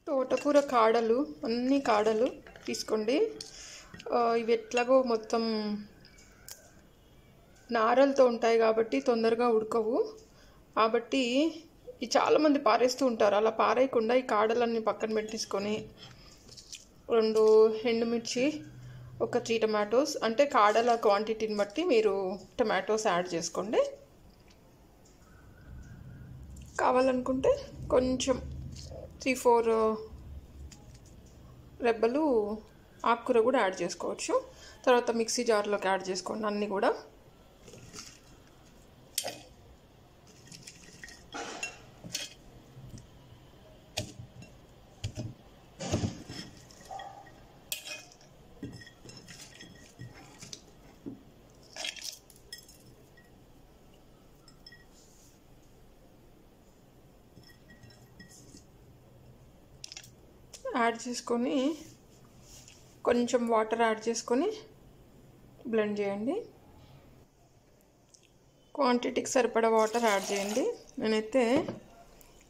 తోటకూర కాడలు, అన్ని కాడలు తీసుకోండి. ఇవి ఎట్లాగో మొత్తం నారలతో ఉంటాయి కాబట్టి తొందరగా ఉడకవు. కాబట్టి ఈ చాలామంది పారేస్తూ ఉంటారు. అలా పారేయకుండా ఈ కాడలన్నీ పక్కన పెట్టేసుకొని 2 ఎండుమిర్చి, ఒక 3 టమాటోస్, అంటే కాడల క్వాంటిటీని బట్టి మీరు టమాటోస్ యాడ్ చేసుకోండి. కావాలనుకుంటే కొంచెం 3-4 రెబ్బలు ఆకుకూర కూడా యాడ్ చేసుకోవచ్చు. తర్వాత మిక్సీ జార్లోకి యాడ్ చేసుకోండి అన్నీ కూడా. యాడ్ చేసుకొని కొంచెం వాటర్ యాడ్ చేసుకొని బ్లెండ్ చేయండి. క్వాంటిటీకి సరిపడా వాటర్ యాడ్ చేయండి. నేనైతే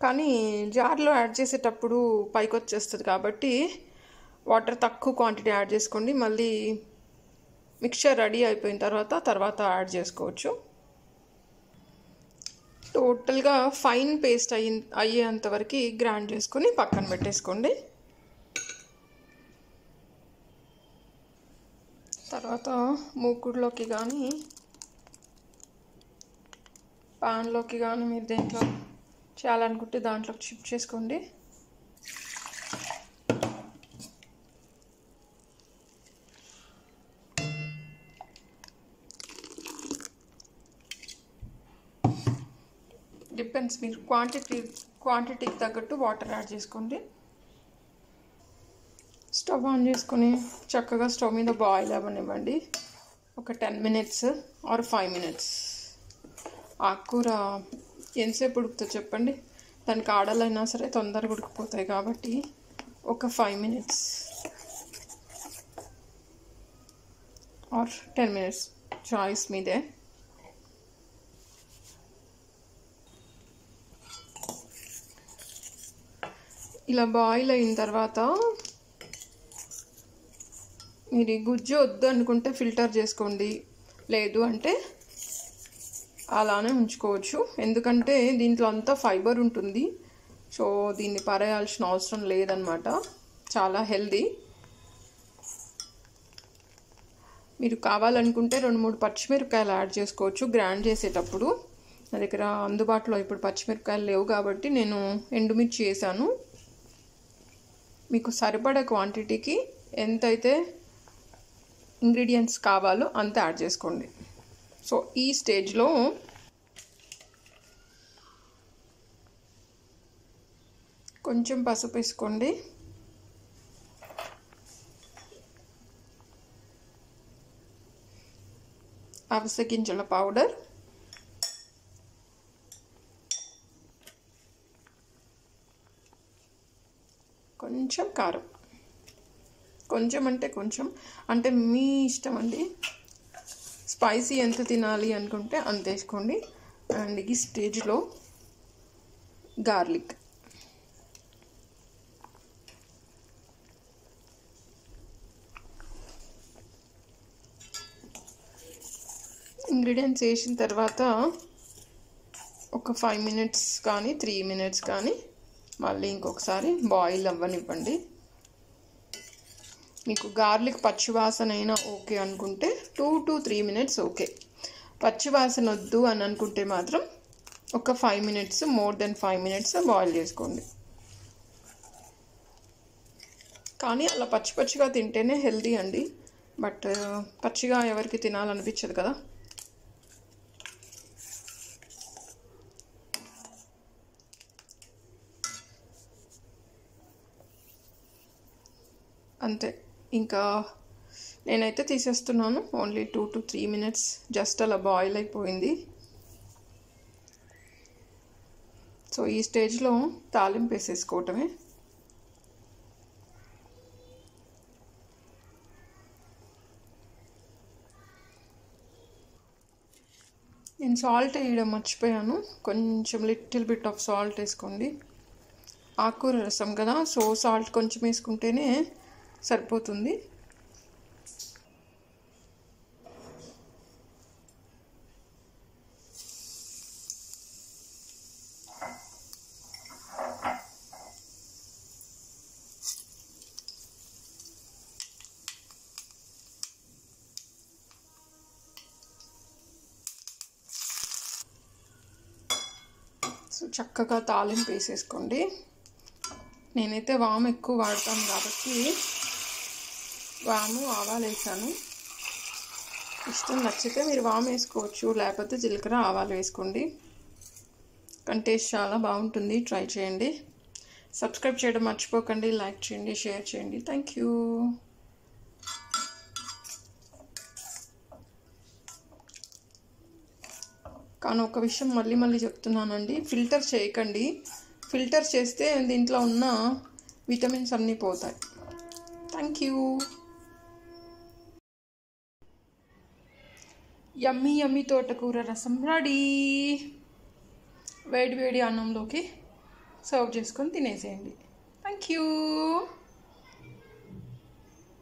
కానీ జార్లో యాడ్ చేసేటప్పుడు పైకి వచ్చేస్తుంది కాబట్టి వాటర్ తక్కువ క్వాంటిటీ యాడ్ చేసుకోండి. మళ్ళీ మిక్చర్ రెడీ అయిపోయిన తర్వాత యాడ్ చేసుకోవచ్చు. టోటల్గా ఫైన్ పేస్ట్ అయ్యేంతవరకు గ్రైండ్ చేసుకొని పక్కన పెట్టేసుకోండి. తర్వాత మూకుడులోకి కానీ పాన్లోకి కానీ మీరు దేంట్లో చేయాలనుకుంటే దాంట్లోకి షిఫ్ట్ చేసుకోండి. డిపెండ్స్, మీరు క్వాంటిటీకి తగ్గట్టు వాటర్ యాడ్ చేసుకోండి. స్టవ్ ఆన్ చేసుకొని చక్కగా స్టవ్ మీద బాయిల్ అవ్వనివ్వండి. ఒక 10 minutes ఆర్ 5 minutes. ఆకుకూర ఎంతసేపు ఉడుకుతుందో చెప్పండి. దానికి ఆడలైనా సరే తొందరగా ఉడికిపోతాయి కాబట్టి ఒక 5 minutes ఆర్ 10 minutes చాయిస్ మీదే. ఇలా బాయిల్ అయిన తర్వాత మీరు గుజ్జు వద్దు అనుకుంటే ఫిల్టర్ చేసుకోండి, లేదు అంటే అలానే ఉంచుకోవచ్చు. ఎందుకంటే దీంట్లో అంతా ఫైబర్ ఉంటుంది. సో దీన్ని పారేయాల్సిన అవసరం లేదనమాట. చాలా హెల్దీ. మీరు కావాలనుకుంటే 2-3 పచ్చిమిరపకాయలు యాడ్ చేసుకోవచ్చు గ్రైండ్ చేసేటప్పుడు. నా దగ్గర అందుబాటులో ఇప్పుడు పచ్చిమిరపకాయలు లేవు కాబట్టి నేను ఎండుమిర్చి వేసాను. మీకు సరిపడే క్వాంటిటీకి ఎంతైతే ఇంగ్రీడియంట్స్ కావాలో అంత యాడ్ చేసుకోండి. సో ఈ స్టేజ్లో కొంచెం పసుపు వేసుకోండి. అవిసె గింజల పౌడర్, కొంచెం కారం, కొంచెం అంటే మీ ఇష్టం అండి. స్పైసీ ఎంత తినాలి అనుకుంటే అంత వేసుకోండి. అండ్ ఈ స్టేజ్లో గార్లిక్, ఇంగ్రీడియంట్స్ వేసిన తర్వాత ఒక 5 minutes కానీ 3 minutes కానీ మళ్ళీ ఇంకొకసారి బాయిల్ అవ్వనివ్వండి. మీకు గార్లిక్ పచ్చివాసన అయినా ఓకే అనుకుంటే 2 to 3 minutes ఓకే. పచ్చివాసన వద్దు అని అనుకుంటే మాత్రం ఒక 5 minutes, more than 5 minutes boil చేసుకోండి. కానీ అలా పచ్చిగా తింటేనే హెల్దీ అండి. బట్ పచ్చిగా ఎవరికి తినాలనిపించదు కదా. అంతే, ఇంకా నేనైతే తీసేస్తున్నాను. ఓన్లీ 2 to 3 minutes జస్ట్ అలా బాయిల్ అయిపోయింది. సో ఈ స్టేజ్లో తాలింపు వేసేసుకోవటమే. నేను సాల్ట్ వేయడం మర్చిపోయాను. కొంచెం లిటిల్ బిట్ ఆఫ్ సాల్ట్ వేసుకోండి. ఆకుకూర రసం కదా, సో సాల్ట్ కొంచెం వేసుకుంటేనే సరిపోతుంది. సో చక్కగా తాలింపు వేసేసుకోండి. నేనైతే వాము ఎక్కువ వాడతాను కాబట్టి వాము ఆవాలు వేసాను. ఇష్టం నచ్చితే మీరు వాము వేసుకోవచ్చు, లేకపోతే జీలకర్ర ఆవాలు వేసుకోండి. కానీ టేస్ట్ చాలా బాగుంటుంది, ట్రై చేయండి. సబ్స్క్రైబ్ చేయడం మర్చిపోకండి, లైక్ చేయండి, షేర్ చేయండి. Thank you. కానీ ఒక విషయం మళ్ళీ చెప్తున్నానండి, ఫిల్టర్ చేయకండి. ఫిల్టర్ చేస్తే దీంట్లో ఉన్న విటమిన్స్ అన్నీ పోతాయి. Thank you. యమ్మీ యమ్మీ తోటకూర రసం రెడీ. వేడి వేడి అన్నంలోకి సర్వ్ చేసుకొని తినేసేయండి. Thank you.